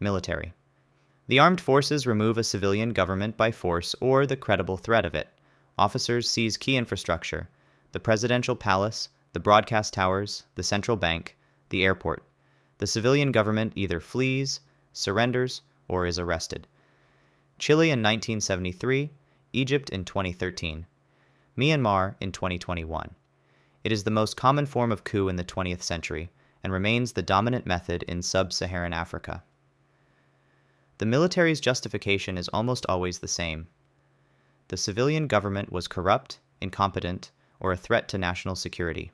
Military. The armed forces remove a civilian government by force or the credible threat of it. Officers seize key infrastructure: the presidential palace, the broadcast towers, the central bank, the airport. The civilian government either flees, surrenders, or is arrested. Chile in 1973, Egypt in 2013, Myanmar in 2021. It is the most common form of coup in the 20th century and remains the dominant method in sub-Saharan Africa. The military's justification is almost always the same. The civilian government was corrupt, incompetent, or a threat to national security.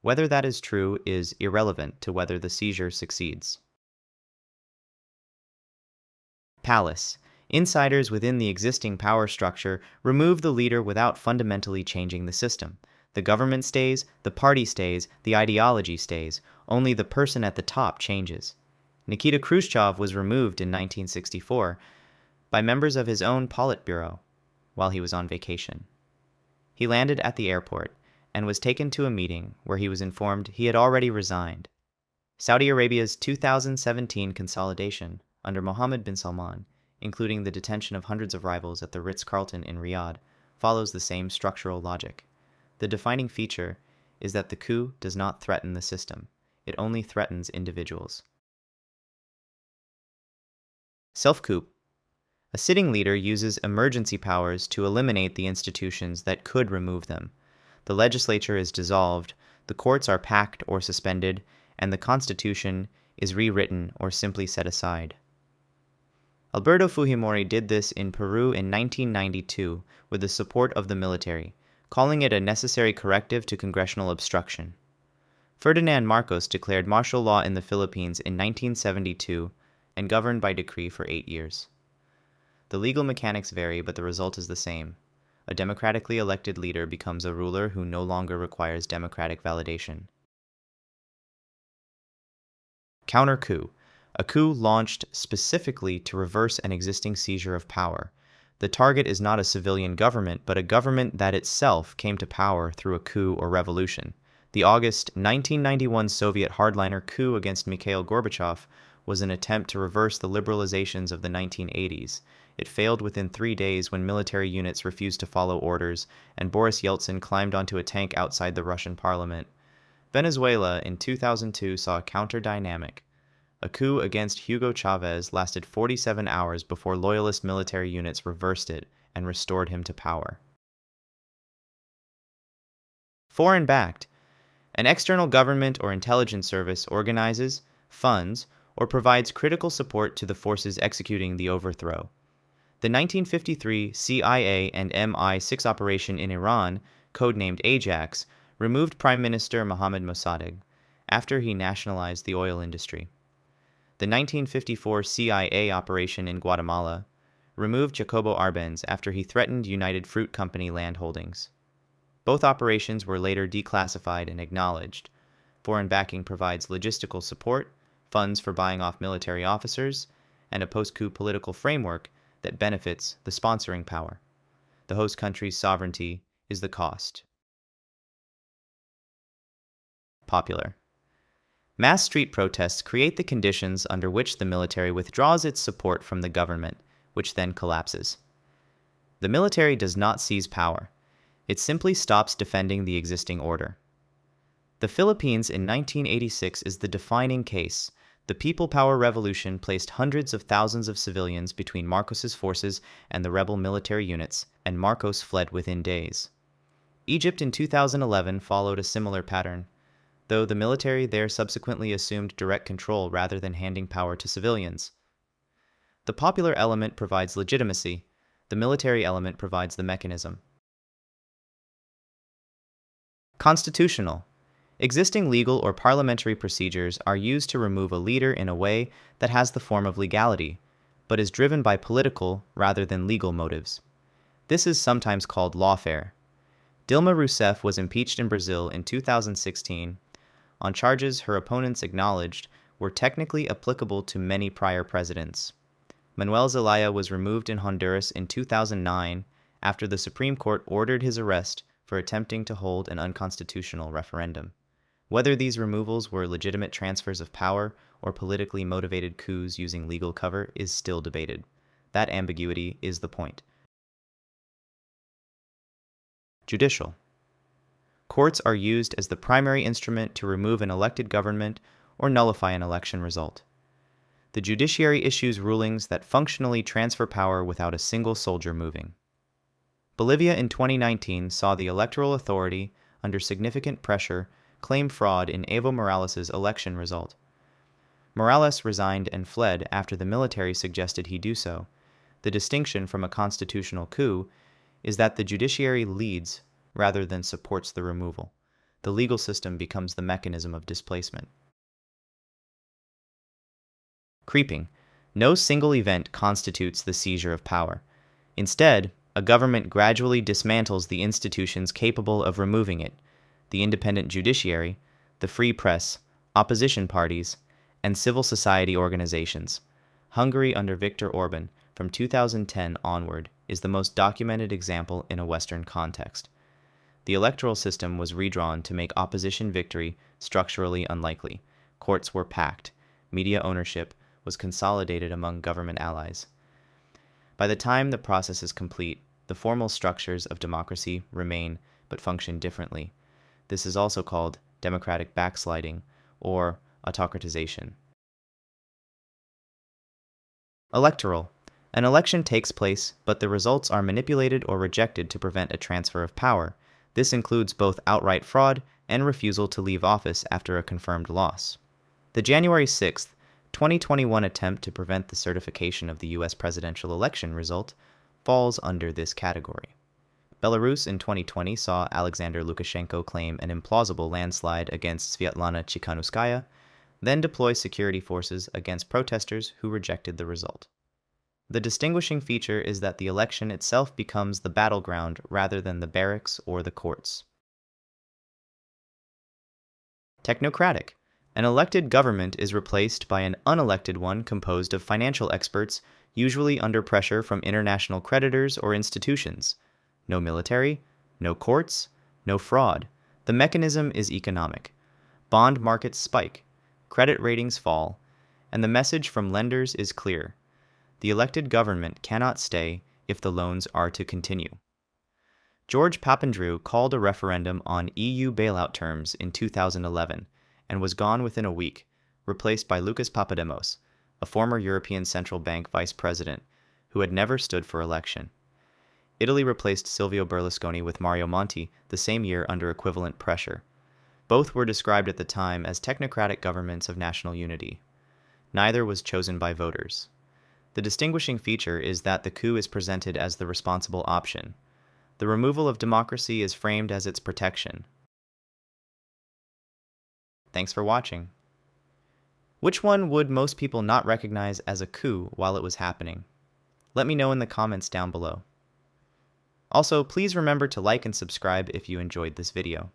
Whether that is true is irrelevant to whether the seizure succeeds. Palace. Insiders within the existing power structure remove the leader without fundamentally changing the system. The government stays, the party stays, the ideology stays. Only the person at the top changes. Nikita Khrushchev was removed in 1964 by members of his own Politburo while he was on vacation. He landed at the airport and was taken to a meeting where he was informed he had already resigned. Saudi Arabia's 2017 consolidation under Mohammed bin Salman, including the detention of hundreds of rivals at the Ritz-Carlton in Riyadh, follows the same structural logic. The defining feature is that the coup does not threaten the system. It only threatens individuals. Self-Coup. A sitting leader uses emergency powers to eliminate the institutions that could remove them. The legislature is dissolved, the courts are packed or suspended, and the constitution is rewritten or simply set aside. Alberto Fujimori did this in Peru in 1992 with the support of the military, calling it a necessary corrective to congressional obstruction. Ferdinand Marcos declared martial law in the Philippines in 1972 and governed by decree for 8 years. The legal mechanics vary, but the result is the same. A democratically elected leader becomes a ruler who no longer requires democratic validation. Counter-Coup. A coup launched specifically to reverse an existing seizure of power. The target is not a civilian government, but a government that itself came to power through a coup or revolution. The August 1991 Soviet hardliner coup against Mikhail Gorbachev was an attempt to reverse the liberalizations of the 1980s. It failed within 3 days when military units refused to follow orders, and Boris Yeltsin climbed onto a tank outside the Russian parliament. Venezuela in 2002 saw a counter-dynamic. A coup against Hugo Chavez lasted 47 hours before loyalist military units reversed it and restored him to power. Foreign-backed. An external government or intelligence service organizes, funds, or provides critical support to the forces executing the overthrow. The 1953 CIA and MI6 operation in Iran, codenamed Ajax, removed Prime Minister Mohammad Mossadegh after he nationalized the oil industry. The 1954 CIA operation in Guatemala removed Jacobo Arbenz after he threatened United Fruit Company land holdings. Both operations were later declassified and acknowledged. Foreign backing provides logistical support, funds for buying off military officers, and a post-coup political framework that benefits the sponsoring power. The host country's sovereignty is the cost. Popular. Mass street protests create the conditions under which the military withdraws its support from the government, which then collapses. The military does not seize power. It simply stops defending the existing order. The Philippines in 1986 is the defining case. The People Power Revolution placed hundreds of thousands of civilians between Marcos's forces and the rebel military units, and Marcos fled within days. Egypt in 2011 followed a similar pattern, though the military there subsequently assumed direct control rather than handing power to civilians. The popular element provides legitimacy. The military element provides the mechanism. Constitutional. Existing legal or parliamentary procedures are used to remove a leader in a way that has the form of legality, but is driven by political rather than legal motives. This is sometimes called lawfare. Dilma Rousseff was impeached in Brazil in 2016 on charges her opponents acknowledged were technically applicable to many prior presidents. Manuel Zelaya was removed in Honduras in 2009 after the Supreme Court ordered his arrest for attempting to hold an unconstitutional referendum. Whether these removals were legitimate transfers of power or politically motivated coups using legal cover is still debated. That ambiguity is the point. Judicial. Courts are used as the primary instrument to remove an elected government or nullify an election result. The judiciary issues rulings that functionally transfer power without a single soldier moving. Bolivia in 2019 saw the electoral authority, under significant pressure, claim fraud in Evo Morales' election result. Morales resigned and fled after the military suggested he do so. The distinction from a constitutional coup is that the judiciary leads rather than supports the removal. The legal system becomes the mechanism of displacement. Creeping. No single event constitutes the seizure of power. Instead, a government gradually dismantles the institutions capable of removing it: the independent judiciary, the free press, opposition parties, and civil society organizations. Hungary under Viktor Orban, from 2010 onward, is the most documented example in a Western context. The electoral system was redrawn to make opposition victory structurally unlikely. Courts were packed. Media ownership was consolidated among government allies. By the time the process is complete, the formal structures of democracy remain but function differently. This is also called democratic backsliding or autocratization. Electoral. An election takes place, but the results are manipulated or rejected to prevent a transfer of power. This includes both outright fraud and refusal to leave office after a confirmed loss. The January 6, 2021 attempt to prevent the certification of the U.S. presidential election result falls under this category. Belarus in 2020 saw Alexander Lukashenko claim an implausible landslide against Svetlana Tsikhanouskaya, then deploy security forces against protesters who rejected the result. The distinguishing feature is that the election itself becomes the battleground rather than the barracks or the courts. Technocratic. An elected government is replaced by an unelected one composed of financial experts, usually under pressure from international creditors or institutions. No military, no courts, no fraud. The mechanism is economic. Bond markets spike, credit ratings fall, and the message from lenders is clear: the elected government cannot stay if the loans are to continue. George Papandreou called a referendum on EU bailout terms in 2011 and was gone within a week, replaced by Lucas Papademos, a former European Central Bank vice president who had never stood for election. Italy replaced Silvio Berlusconi with Mario Monti the same year under equivalent pressure. Both were described at the time as technocratic governments of national unity. Neither was chosen by voters. The distinguishing feature is that the coup is presented as the responsible option. The removal of democracy is framed as its protection. Thanks for watching. Which one would most people not recognize as a coup while it was happening? Let me know in the comments down below. Also, please remember to like and subscribe if you enjoyed this video.